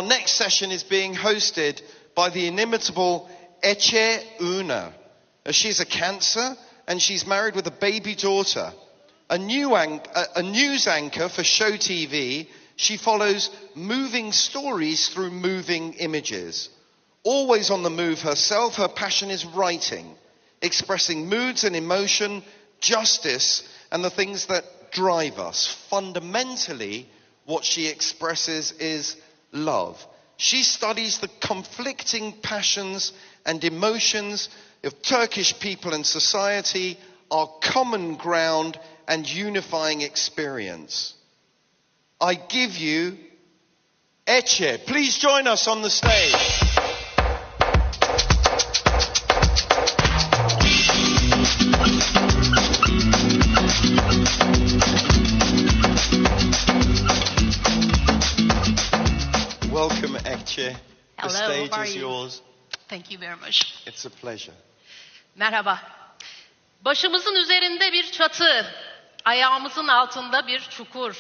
Our next session is being hosted by the inimitable Eche Una. She's a Cancer and she's married with a baby daughter. A news anchor for Show TV, she follows moving stories through moving images. Always on the move herself, her passion is writing, expressing moods and emotion, justice, and the things that drive us. Fundamentally, what she expresses is love. She studies the conflicting passions and emotions of Turkish people and society, our common ground and unifying experience. I give you Eche. Please join us on the stage. Welcome, Eche. The stage is yours. Thank you very much. It's a pleasure. Merhaba. Başımızın üzerinde bir çatı, ayağımızın altında bir çukur.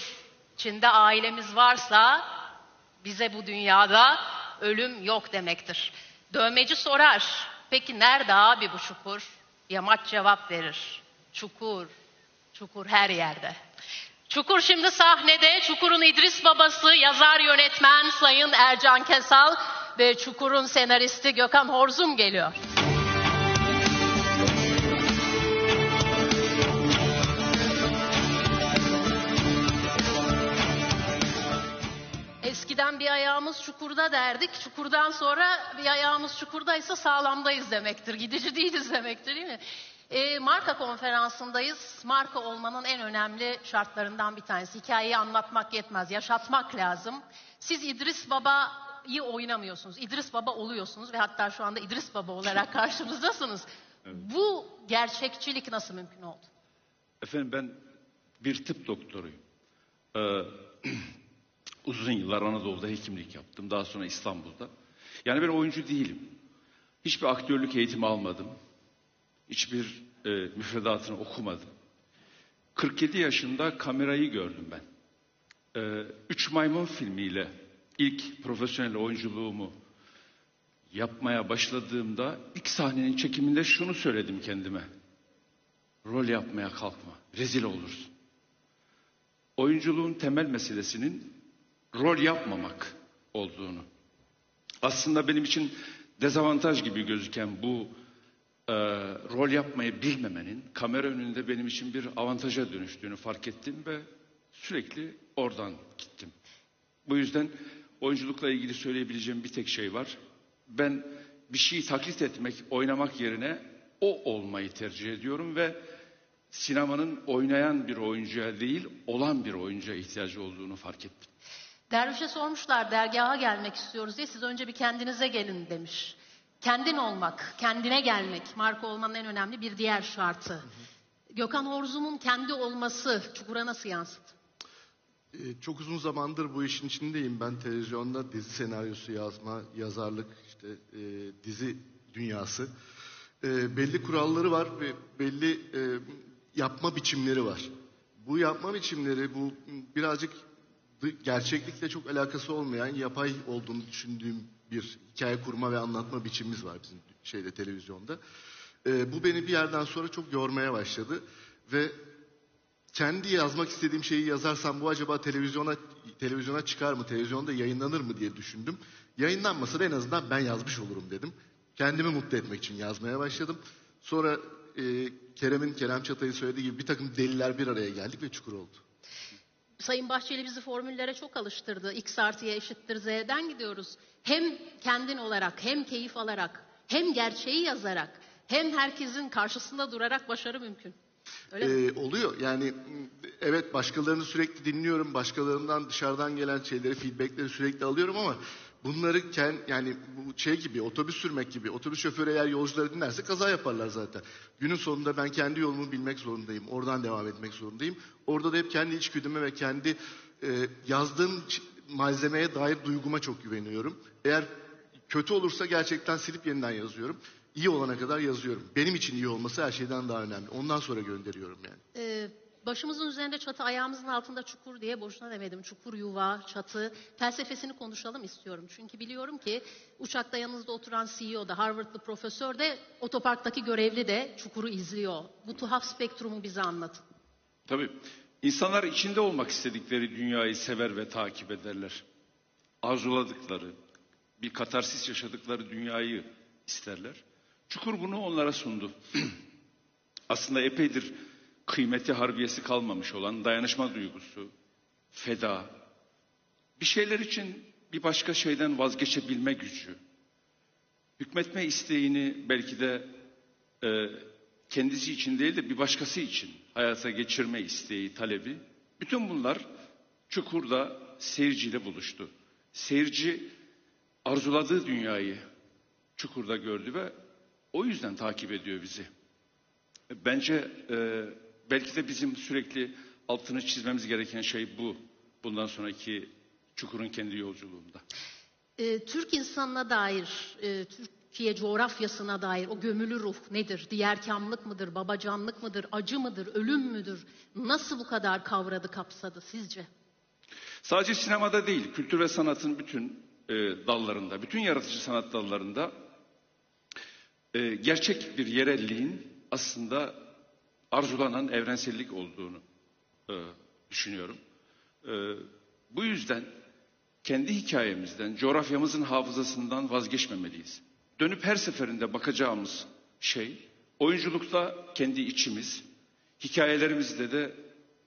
İçinde ailemiz varsa bize bu dünyada ölüm yok demektir. Dövmeci sorar, peki nerede abi bu çukur? Yamaç cevap verir, çukur, çukur her yerde. Çukur şimdi sahnede, Çukur'un İdris babası, yazar yönetmen Sayın Ercan Kesal ve Çukur'un senaristi Gökhan Horzum geliyor. Eskiden bir ayağımız çukurda derdik. Çukurdan sonra bir ayağımız çukurdaysa sağlamdayız demektir. Gidici değiliz demektir, değil mi? Marka konferansındayız. Marka olmanın en önemli şartlarından bir tanesi. Hikayeyi anlatmak yetmez, yaşatmak lazım. Siz İdris Baba'yı oynamıyorsunuz. İdris Baba oluyorsunuz ve hatta şu anda İdris Baba olarak karşımızdasınız. Evet. Bu gerçekçilik nasıl mümkün oldu? Efendim ben bir tıp doktoruyum. Uzun yıllar Anadolu'da hekimlik yaptım. Daha sonra İstanbul'da. Yani ben oyuncu değilim. Hiçbir aktörlük eğitimi almadım. Hiçbir müfredatını okumadım. 47 yaşında kamerayı gördüm ben. Üç Maymun filmiyle ilk profesyonel oyunculuğumu yapmaya başladığımda ilk sahnenin çekiminde şunu söyledim kendime. Rol yapmaya kalkma, rezil olursun. Oyunculuğun temel meselesinin rol yapmamak olduğunu. Aslında benim için dezavantaj gibi gözüken bu rol yapmayı bilmemenin kamera önünde benim için bir avantaja dönüştüğünü fark ettim ve sürekli oradan gittim. Bu yüzden oyunculukla ilgili söyleyebileceğim bir tek şey var. Ben bir şeyi taklit etmek, oynamak yerine o olmayı tercih ediyorum ve sinemanın oynayan bir oyuncuya değil, olan bir oyuncuya ihtiyacı olduğunu fark ettim. Derviş'e sormuşlar, dergaha gelmek istiyoruz diye, siz önce bir kendinize gelin demiş. Kendin olmak, kendine gelmek, marka olmanın en önemli bir diğer şartı. Gökhan Horzum'un kendi olması Çukur'a nasıl yansıdı? Çok uzun zamandır bu işin içindeyim. Ben televizyonda dizi senaryosu yazma, yazarlık, işte dizi dünyası. Belli kuralları var ve belli yapma biçimleri var. Bu yapma biçimleri, bu birazcık gerçeklikle çok alakası olmayan, yapay olduğunu düşündüğüm bir hikaye kurma ve anlatma biçimimiz var bizim televizyonda. Bu beni bir yerden sonra çok yormaya başladı ve kendi yazmak istediğim şeyi yazarsam bu acaba televizyona çıkar mı, televizyonda yayınlanır mı diye düşündüm. Yayınlanmasa da en azından ben yazmış olurum dedim. Kendimi mutlu etmek için yazmaya başladım. Sonra Kerem Çatay'ın söylediği gibi bir takım deliler bir araya geldik ve Çukur oldu. Sayın Bahçeli bizi formüllere çok alıştırdı. X artı Y eşittir Z'den gidiyoruz. Hem kendin olarak, hem keyif alarak, hem gerçeği yazarak, hem herkesin karşısında durarak başarı mümkün. Öyle mi? Oluyor. Yani evet, başkalarını sürekli dinliyorum. Başkalarından dışarıdan gelen şeyleri, feedbackleri sürekli alıyorum ama bunları yani bu gibi, otobüs sürmek gibi. Otobüs şoförü eğer yolcuları dinlerse kaza yaparlar zaten. Günün sonunda ben kendi yolumu bilmek zorundayım. Oradan devam etmek zorundayım. Orada da hep kendi içgüdüme ve kendi yazdığım malzemeye dair duyguma çok güveniyorum. Eğer kötü olursa gerçekten silip yeniden yazıyorum. İyi olana kadar yazıyorum. Benim için iyi olması her şeyden daha önemli. Ondan sonra gönderiyorum yani. Başımızın üzerinde çatı, ayağımızın altında çukur diye boşuna demedim. Çukur, yuva, çatı felsefesini konuşalım istiyorum. Çünkü biliyorum ki uçakta yanınızda oturan CEO da, Harvardlı profesör de, otoparktaki görevli de çukuru izliyor. Bu tuhaf spektrumu bize anlatın. Tabii. İnsanlar içinde olmak istedikleri dünyayı sever ve takip ederler. Arzuladıkları, bir katarsis yaşadıkları dünyayı isterler. Çukur bunu onlara sundu. Aslında epeydir kıymeti harbiyesi kalmamış olan dayanışma duygusu, feda, bir şeyler için bir başka şeyden vazgeçebilme gücü, hükmetme isteğini belki de kendisi için değil de bir başkası için hayata geçirme isteği, talebi, bütün bunlar Çukur'da seyirciyle buluştu. Seyirci arzuladığı dünyayı Çukur'da gördü ve o yüzden takip ediyor bizi. Bence belki de bizim sürekli altını çizmemiz gereken şey bu. Bundan sonraki Çukur'un kendi yolculuğunda. Türk insanına dair, Türkiye coğrafyasına dair o gömülü ruh nedir? Diyerkamlık mıdır, babacanlık mıdır, acı mıdır, ölüm müdür? Nasıl bu kadar kavradı, kapsadı sizce? Sadece sinemada değil, kültür ve sanatın bütün dallarında, bütün yaratıcı sanat dallarında gerçek bir yerelliğin aslında arzulanan evrensellik olduğunu düşünüyorum. Bu yüzden kendi hikayemizden, coğrafyamızın hafızasından vazgeçmemeliyiz. Dönüp her seferinde bakacağımız şey, oyunculukta kendi içimiz, hikayelerimizde de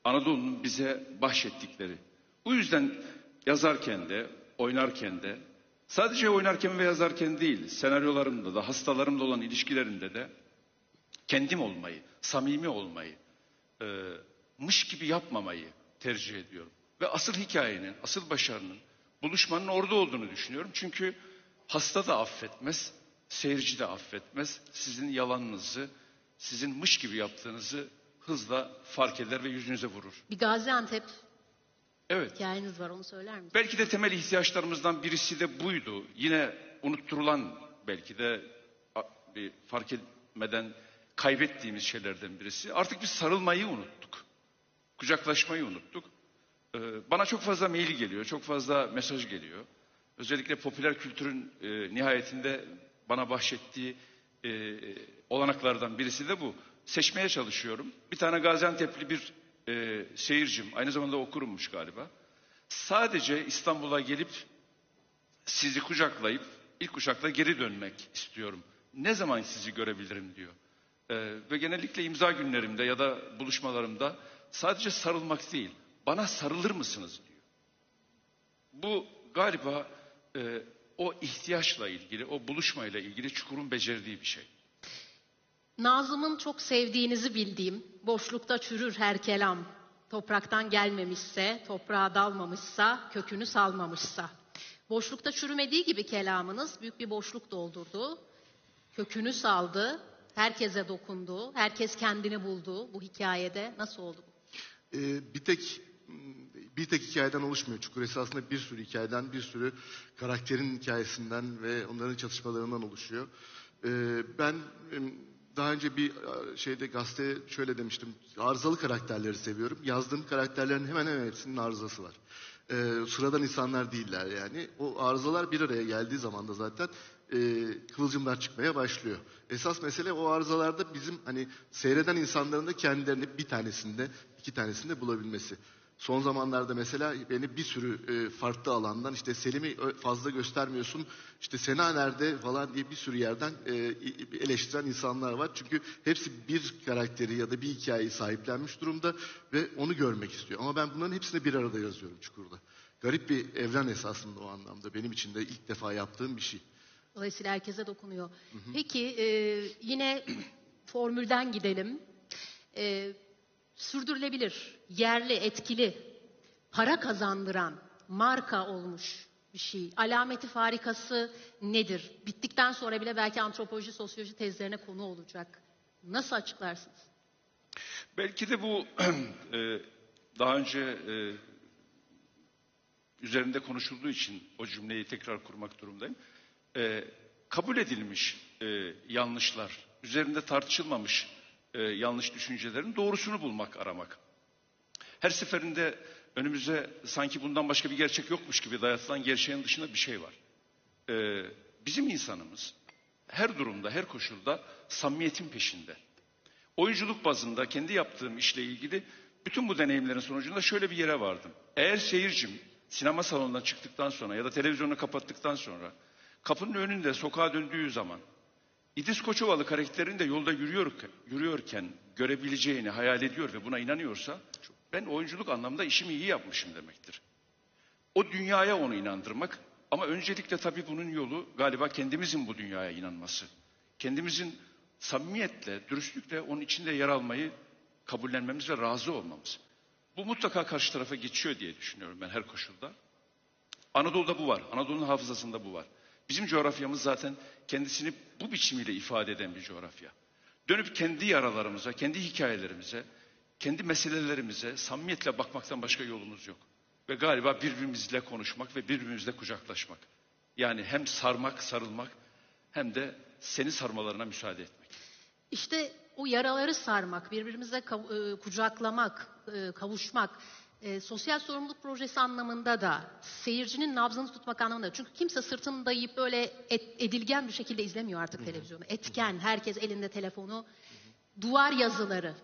Anadolu'nun bize bahşettikleri. Bu yüzden yazarken de, oynarken de, sadece oynarken ve yazarken değil, senaryolarımda da, hastalarımla olan ilişkilerimde de kendim olmayı, samimi olmayı, mış gibi yapmamayı tercih ediyorum. Ve asıl hikayenin, asıl başarının, buluşmanın orada olduğunu düşünüyorum. Çünkü hasta da affetmez, seyirci de affetmez. Sizin yalanınızı, sizin mış gibi yaptığınızı hızla fark eder ve yüzünüze vurur. Bir Gaziantep Evet. hikayeniz var, onu söyler misiniz? Belki de temel ihtiyaçlarımızdan birisi de buydu. Yine unutturulan, belki de bir fark etmeden kaybettiğimiz şeylerden birisi. Artık biz sarılmayı unuttuk. Kucaklaşmayı unuttuk. Bana çok fazla mail geliyor, çok fazla mesaj geliyor. Özellikle popüler kültürün nihayetinde bana bahşettiği olanaklardan birisi de bu. Seçmeye çalışıyorum. Bir tane Gaziantep'li bir seyircim, aynı zamanda okurummuş galiba. Sadece İstanbul'a gelip sizi kucaklayıp ilk uçakla geri dönmek istiyorum. Ne zaman sizi görebilirim diyor. Ve genellikle imza günlerimde ya da buluşmalarımda sadece sarılmak değil, bana sarılır mısınız diyor. Bu galiba o ihtiyaçla ilgili, o buluşmayla ilgili Çukur'un becerdiği bir şey. Nazım'ın çok sevdiğinizi bildiğim, boşlukta çürür her kelam, topraktan gelmemişse, toprağa dalmamışsa, kökünü salmamışsa. Boşlukta çürümediği gibi kelamınız büyük bir boşluk doldurdu, kökünü saldı, herkese dokundu, herkes kendini buldu bu hikayede. Nasıl oldu bu? Bir tek hikayeden oluşmuyor Çukur. Esasında bir sürü hikayeden, bir sürü karakterin hikayesinden ve onların çatışmalarından oluşuyor. Ben daha önce bir gazeteye şöyle demiştim. Arızalı karakterleri seviyorum. Yazdığım karakterlerin hemen hemen hepsinin arızası var. Sıradan insanlar değiller yani. O arızalar bir araya geldiği zaman da zaten kıvılcımlar çıkmaya başlıyor. Esas mesele o arızalarda bizim hani seyreden insanların da kendilerini bir tanesinde, iki tanesinde bulabilmesi. Son zamanlarda mesela beni bir sürü farklı alandan işte Selim'i fazla göstermiyorsun, işte Sena nerede falan diye bir sürü yerden eleştiren insanlar var. Çünkü hepsi bir karakteri ya da bir hikayeyi sahiplenmiş durumda ve onu görmek istiyor. Ama ben bunların hepsini bir arada yazıyorum Çukur'da. Garip bir evren esasında o anlamda. Benim için de ilk defa yaptığım bir şey. Dolayısıyla herkese dokunuyor. Hı hı. Peki yine formülden gidelim. Sürdürülebilir, yerli, etkili, para kazandıran, marka olmuş bir şey. Alameti farikası nedir? Bittikten sonra bile belki antropoloji, sosyoloji tezlerine konu olacak. Nasıl açıklarsınız? Belki de bu daha önce üzerinde konuşulduğu için o cümleyi tekrar kurmak durumdayım. Kabul edilmiş yanlışlar, üzerinde tartışılmamış yanlış düşüncelerin doğrusunu bulmak, aramak. Her seferinde önümüze sanki bundan başka bir gerçek yokmuş gibi dayatılan gerçeğin dışında bir şey var. Bizim insanımız her durumda, her koşulda samimiyetin peşinde. Oyunculuk bazında kendi yaptığım işle ilgili bütün bu deneyimlerin sonucunda şöyle bir yere vardım. Eğer seyircim sinema salonundan çıktıktan sonra ya da televizyonu kapattıktan sonra kapının önünde sokağa döndüğü zaman İdris Koçovalı karakterini de yolda yürüyorken görebileceğini hayal ediyor ve buna inanıyorsa ben oyunculuk anlamda işimi iyi yapmışım demektir. O dünyaya onu inandırmak ama öncelikle tabii bunun yolu galiba kendimizin bu dünyaya inanması. Kendimizin samimiyetle, dürüstlükle onun içinde yer almayı kabullenmemiz ve razı olmamız. Bu mutlaka karşı tarafa geçiyor diye düşünüyorum ben her koşulda. Anadolu'da bu var. Anadolu'nun hafızasında bu var. Bizim coğrafyamız zaten kendisini bu biçimiyle ifade eden bir coğrafya. Dönüp kendi yaralarımıza, kendi hikayelerimize, kendi meselelerimize samimiyetle bakmaktan başka yolumuz yok. Ve galiba birbirimizle konuşmak ve birbirimizle kucaklaşmak. Yani hem sarmak, sarılmak hem de seni sarmalarına müsaade etmek. İşte o yaraları sarmak, birbirimize kucaklamak, kavuşmak, sosyal sorumluluk projesi anlamında da, seyircinin nabzını tutmak anlamında da. Çünkü kimse sırtını dayayıp böyle edilgen bir şekilde izlemiyor artık televizyonu. Etken, herkes elinde telefonu, duvar yazıları.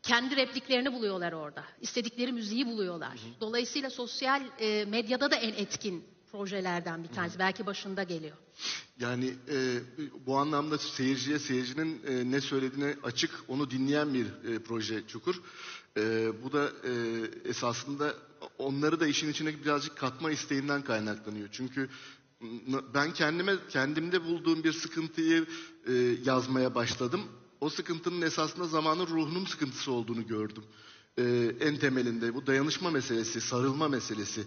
Kendi repliklerini buluyorlar orada. İstedikleri müziği buluyorlar. Dolayısıyla sosyal medyada da en etkin projelerden bir tanesi. Belki başında geliyor. Yani bu anlamda seyircinin ne söylediğine açık, onu dinleyen bir proje Çukur. Bu da esasında onları da işin içine birazcık katma isteğinden kaynaklanıyor. Çünkü ben kendimde bulduğum bir sıkıntıyı yazmaya başladım. O sıkıntının esasında zamanın ruhunun sıkıntısı olduğunu gördüm. En temelinde bu dayanışma meselesi, sarılma meselesi.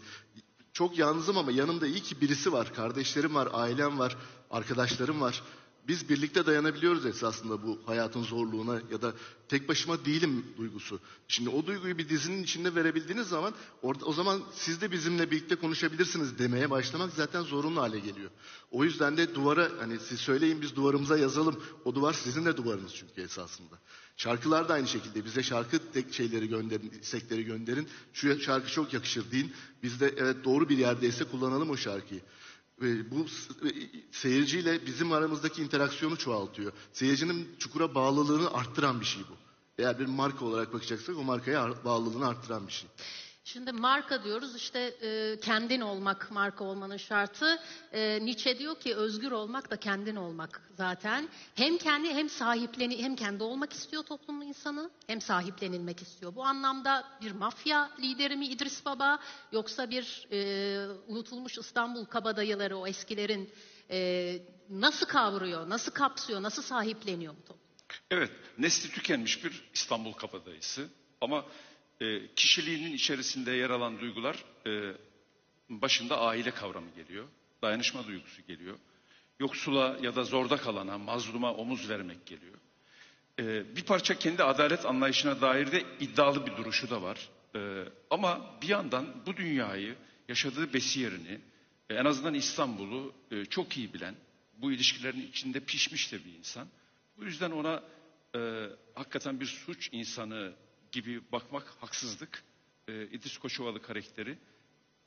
Çok yalnızım ama yanımda iyi ki birisi var. Kardeşlerim var, ailem var, arkadaşlarım var. Biz birlikte dayanabiliyoruz esasında bu hayatın zorluğuna ya da tek başıma değilim duygusu. Şimdi o duyguyu bir dizinin içinde verebildiğiniz zaman o zaman siz de bizimle birlikte konuşabilirsiniz demeye başlamak zaten zorunlu hale geliyor. O yüzden de duvara hani siz söyleyin biz duvarımıza yazalım. O duvar sizin de duvarınız çünkü esasında. Şarkılar da aynı şekilde bize şarkı şeyleri gönderin, istekleri gönderin. Şu şarkı çok yakışır deyin. Biz de evet doğru bir yerdeyse kullanalım o şarkıyı. Bu seyirciyle bizim aramızdaki interaksiyonu çoğaltıyor. Seyircinin Çukur'a bağlılığını arttıran bir şey bu. Eğer bir marka olarak bakacaksak o markaya bağlılığını arttıran bir şey. Şimdi marka diyoruz işte kendin olmak marka olmanın şartı. Nietzsche diyor ki özgür olmak da kendin olmak zaten. Hem kendi hem kendi olmak istiyor toplumun insanı hem sahiplenilmek istiyor. Bu anlamda bir mafya lideri mi İdris Baba yoksa bir unutulmuş İstanbul kabadayıları o eskilerin nasıl kavruyor, nasıl kapsıyor, nasıl sahipleniyor bu toplum? Evet, nesli tükenmiş bir İstanbul kabadayısı ama kişiliğinin içerisinde yer alan duygular başında aile kavramı geliyor, dayanışma duygusu geliyor, yoksula ya da zorda kalana, mazluma omuz vermek geliyor. Bir parça kendi adalet anlayışına dair de iddialı bir duruşu da var. Ama bir yandan bu dünyayı, yaşadığı besiyerini, en azından İstanbul'u çok iyi bilen, bu ilişkilerin içinde pişmiş de bir insan. Bu yüzden ona hakikaten bir suç insanı gibi bakmak haksızlık. İdris Koçovalı karakteri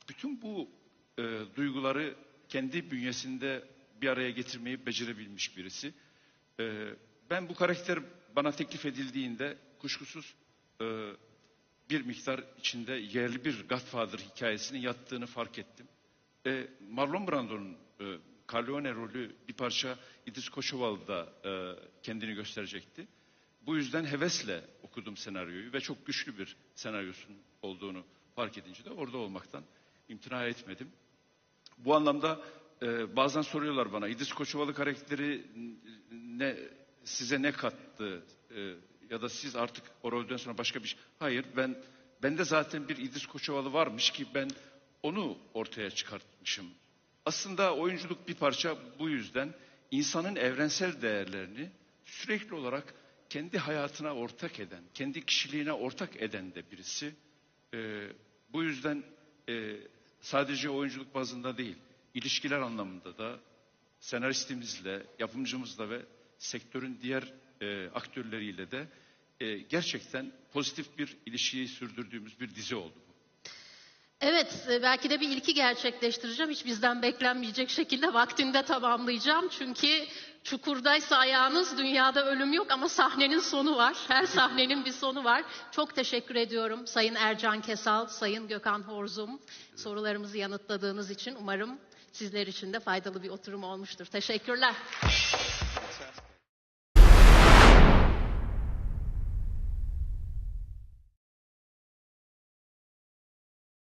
bütün bu duyguları kendi bünyesinde bir araya getirmeyi becerebilmiş birisi. Ben bu karakter bana teklif edildiğinde kuşkusuz bir miktar içinde yerli bir Godfather hikayesinin yattığını fark ettim. Marlon Brando'nun Corleone rolü bir parça İdris Koçovalı'da kendini gösterecekti. Bu yüzden hevesle okudum senaryoyu ve çok güçlü bir senaryosun olduğunu fark edince de orada olmaktan imtina etmedim. Bu anlamda bazen soruyorlar bana İdris Koçovalı karakteri size ne kattı ya da siz artık o rolden sonra başka bir şey. Hayır, bende zaten bir İdris Koçovalı varmış ki ben onu ortaya çıkartmışım. Aslında oyunculuk bir parça bu yüzden insanın evrensel değerlerini sürekli olarak kendi hayatına ortak eden, kendi kişiliğine ortak eden de birisi. Bu yüzden sadece oyunculuk bazında değil, ilişkiler anlamında da senaristimizle, yapımcımızla ve sektörün diğer aktörleriyle de gerçekten pozitif bir ilişkiyi sürdürdüğümüz bir dizi oldu bu. Evet, belki de bir ilki gerçekleştireceğim. Hiç bizden beklenmeyecek şekilde vaktinde tamamlayacağım. Çünkü çukurdaysa ayağınız, dünyada ölüm yok ama sahnenin sonu var. Her sahnenin bir sonu var. Çok teşekkür ediyorum Sayın Ercan Kesal, Sayın Gökhan Horzum. Sorularımızı yanıtladığınız için umarım sizler için de faydalı bir oturum olmuştur. Teşekkürler.